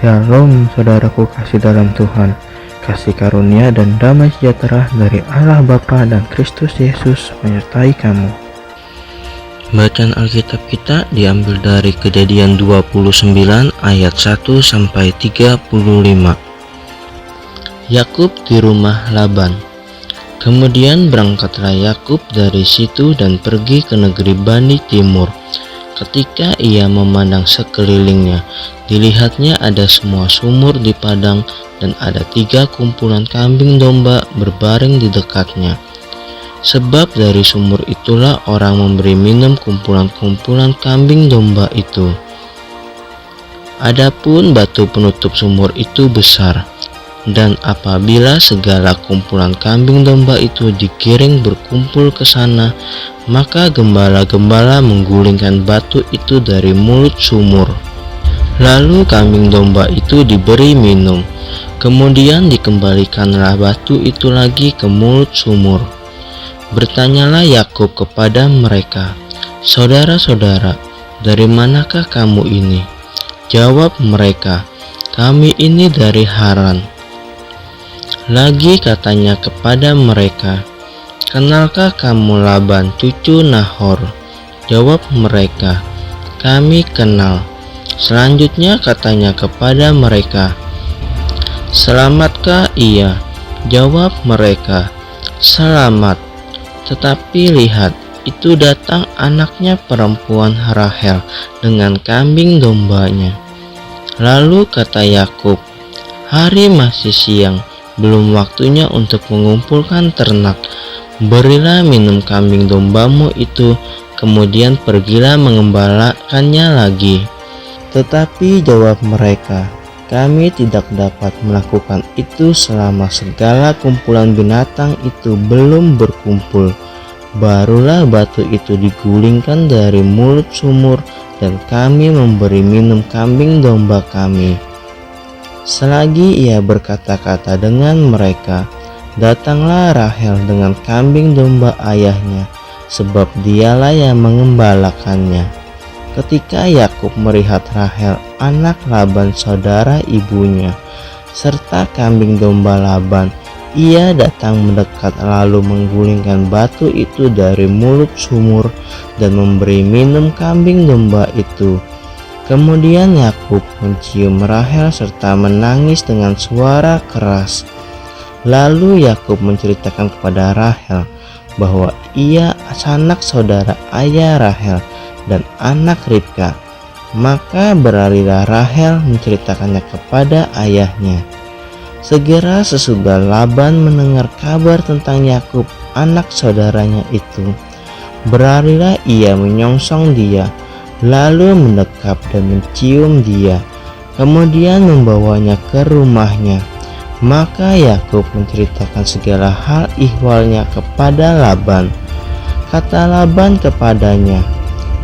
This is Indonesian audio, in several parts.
Shalom saudaraku kasih dalam Tuhan, kasih karunia dan damai sejahtera dari Allah Bapa dan Kristus Yesus menyertai kamu. Bacaan Alkitab kita diambil dari Kejadian 29 ayat 1 sampai 35. Yakub di rumah Laban. Kemudian berangkatlah Yakub dari situ dan pergi ke negeri Bani Timur. Ketika ia memandang sekelilingnya, dilihatnya ada semua sumur di padang dan ada 3 kumpulan kambing domba berbaring di dekatnya. Sebab dari sumur itulah orang memberi minum kumpulan-kumpulan kambing domba itu. Adapun batu penutup sumur itu besar, dan apabila segala kumpulan kambing domba itu digiring berkumpul ke sana, maka gembala-gembala menggulingkan batu itu dari mulut sumur. Lalu kambing domba itu diberi minum. Kemudian dikembalikanlah batu itu lagi ke mulut sumur. Bertanyalah Yakub kepada mereka, "Saudara-saudara, dari manakah kamu ini?" Jawab mereka, "Kami ini dari Haran." Lagi katanya kepada mereka, "Kenalkah kamu Laban cucu Nahor?" Jawab mereka, "Kami kenal." Selanjutnya katanya kepada mereka, "Selamatkah ia?" Jawab mereka, "Selamat." Tetapi lihat, itu datang anaknya perempuan Rahel dengan kambing dombanya. Lalu kata Yakub, "Hari masih siang, belum waktunya untuk mengumpulkan ternak. Berilah minum kambing dombamu itu, kemudian pergilah mengembalakannya lagi." Tetapi jawab mereka, "Kami tidak dapat melakukan itu selama segala kumpulan binatang itu belum berkumpul. Barulah batu itu digulingkan dari mulut sumur dan kami memberi minum kambing domba kami." Selagi ia berkata-kata dengan mereka, datanglah Rahel dengan kambing domba ayahnya, sebab dialah yang mengembalakannya. Ketika Yakub melihat Rahel, anak Laban saudara ibunya, serta kambing domba Laban, ia datang mendekat lalu menggulingkan batu itu dari mulut sumur dan memberi minum kambing domba itu. Kemudian Yakub mencium Rahel serta menangis dengan suara keras. Lalu Yakub menceritakan kepada Rahel bahwa ia sanak saudara ayah Rahel dan anak Ribka. Maka berlarilah Rahel menceritakannya kepada ayahnya. Segera sesudah Laban mendengar kabar tentang Yakub anak saudaranya itu, berlarilah ia menyongsong dia, lalu mendekap dan mencium dia, kemudian membawanya ke rumahnya. Maka Yakub menceritakan segala hal ihwalnya kepada Laban. Kata Laban kepadanya,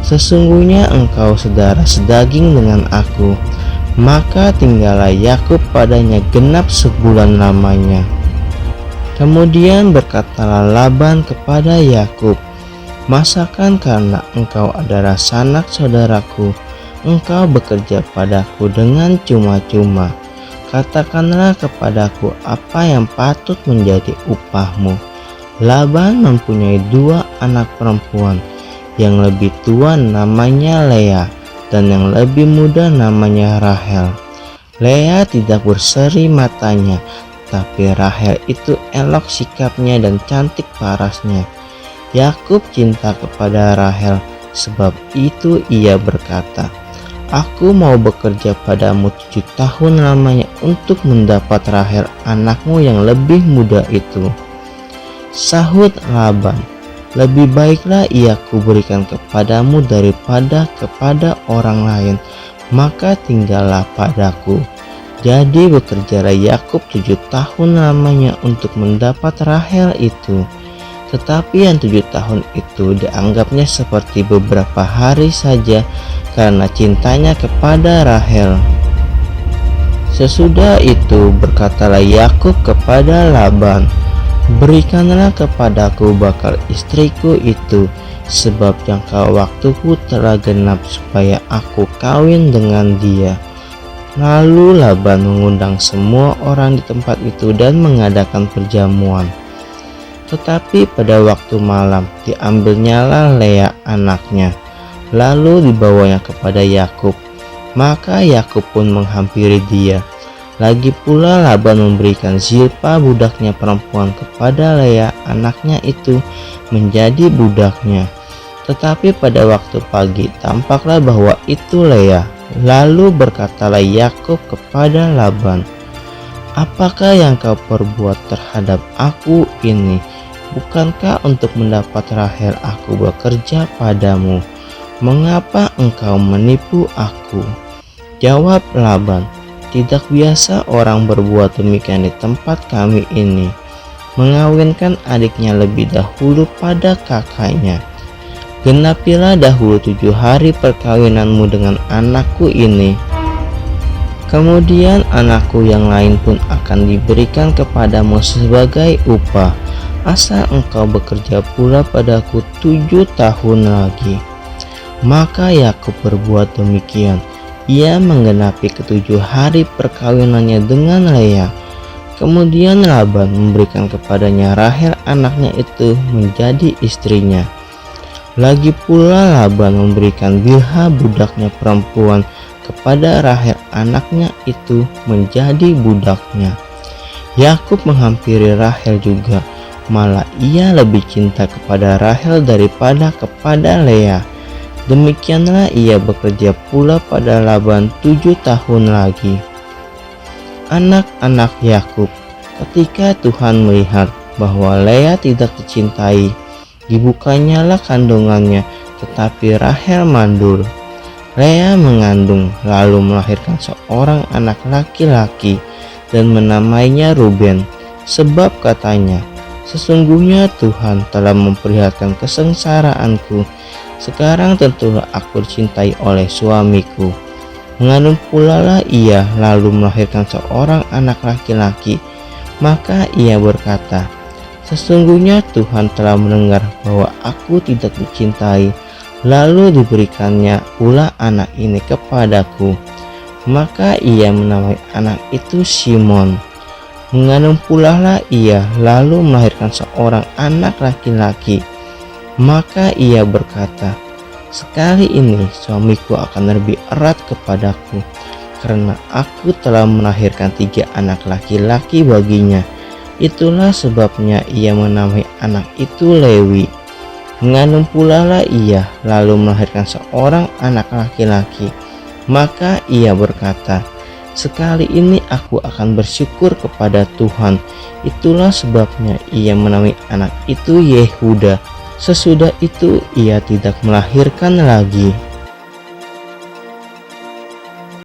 "Sesungguhnya engkau saudara sedaging dengan aku." Maka tinggallah Yakub padanya genap sebulan lamanya. Kemudian berkatalah Laban kepada Yakub, "Masakan karena engkau adalah sanak saudaraku, engkau bekerja padaku dengan cuma-cuma. Katakanlah kepadaku apa yang patut menjadi upahmu." Laban mempunyai 2 anak perempuan, yang lebih tua namanya Lea dan yang lebih muda namanya Rahel. Lea tidak berseri matanya, tapi Rahel itu elok sikapnya dan cantik parasnya. Yakub cinta kepada Rahel, sebab itu ia berkata, "Aku mau bekerja padamu 7 tahun lamanya untuk mendapat Rahel anakmu yang lebih muda itu." Sahut Laban, "Lebih baiklah ia kuberikan kepadamu daripada kepada orang lain, maka tinggallah padaku." Jadi bekerjalah Yakub 7 tahun lamanya untuk mendapat Rahel itu. Tetapi yang 7 tahun itu dianggapnya seperti beberapa hari saja karena cintanya kepada Rahel. Sesudah itu berkatalah Yakub kepada Laban, "Berikanlah kepadaku bakal istriku itu, sebab jangka waktuku telah genap supaya aku kawin dengan dia." Lalu Laban mengundang semua orang di tempat itu dan mengadakan perjamuan. Tetapi pada waktu malam diambilnyalah Lea anaknya, lalu dibawanya kepada Yakub. Maka Yakub pun menghampiri dia. Lagi pula Laban memberikan Zilpa budaknya perempuan kepada Lea anaknya itu menjadi budaknya. Tetapi pada waktu pagi tampaklah bahwa itu Lea. Lalu berkatalah Yakub kepada Laban, "Apakah yang kau perbuat terhadap aku ini? Bukankah untuk mendapat Rahel aku bekerja padamu? Mengapa engkau menipu aku?" Jawab Laban, "Tidak biasa orang berbuat demikian di tempat kami ini, mengawinkan adiknya lebih dahulu pada kakaknya. Genapilah dahulu 7 hari perkawinanmu dengan anakku ini. Kemudian anakku yang lain pun akan diberikan kepadamu sebagai upah, asal engkau bekerja pula padaku 7 tahun lagi." Maka Yakub berbuat demikian. Ia menggenapi ke-7 hari perkawinannya dengan Lea. Kemudian Laban memberikan kepadanya Rahel anaknya itu menjadi istrinya. Lagi pula Laban memberikan Bilha budaknya perempuan kepada Rahel anaknya itu menjadi budaknya. Yakub menghampiri Rahel juga, malah ia lebih cinta kepada Rahel daripada kepada Lea. Demikianlah ia bekerja pula pada Laban 7 tahun lagi. Anak-anak Yakub, ketika Tuhan melihat bahwa Lea tidak dicintai, dibukanyalah kandungannya, tetapi Rahel mandul. Lea mengandung lalu melahirkan seorang anak laki-laki dan menamainya Ruben, sebab katanya, "Sesungguhnya Tuhan telah memperlihatkan kesengsaraanku. Sekarang tentulah aku dicintai oleh suamiku." Mengandung pula lah ia lalu melahirkan seorang anak laki-laki. Maka ia berkata, "Sesungguhnya Tuhan telah mendengar bahwa aku tidak dicintai, lalu diberikannya pula anak ini kepadaku." Maka ia menamai anak itu Simon. Mengandung pula lah ia lalu melahirkan seorang anak laki-laki. Maka ia berkata, "Sekali ini suamiku akan lebih erat kepadaku, karena aku telah melahirkan 3 anak laki-laki baginya." Itulah sebabnya ia menamai anak itu Lewi. Mengandung pula lah ia lalu melahirkan seorang anak laki-laki. Maka ia berkata, "Sekali ini aku akan bersyukur kepada Tuhan." Itulah sebabnya ia menamai anak itu Yehuda. Sesudah itu ia tidak melahirkan lagi.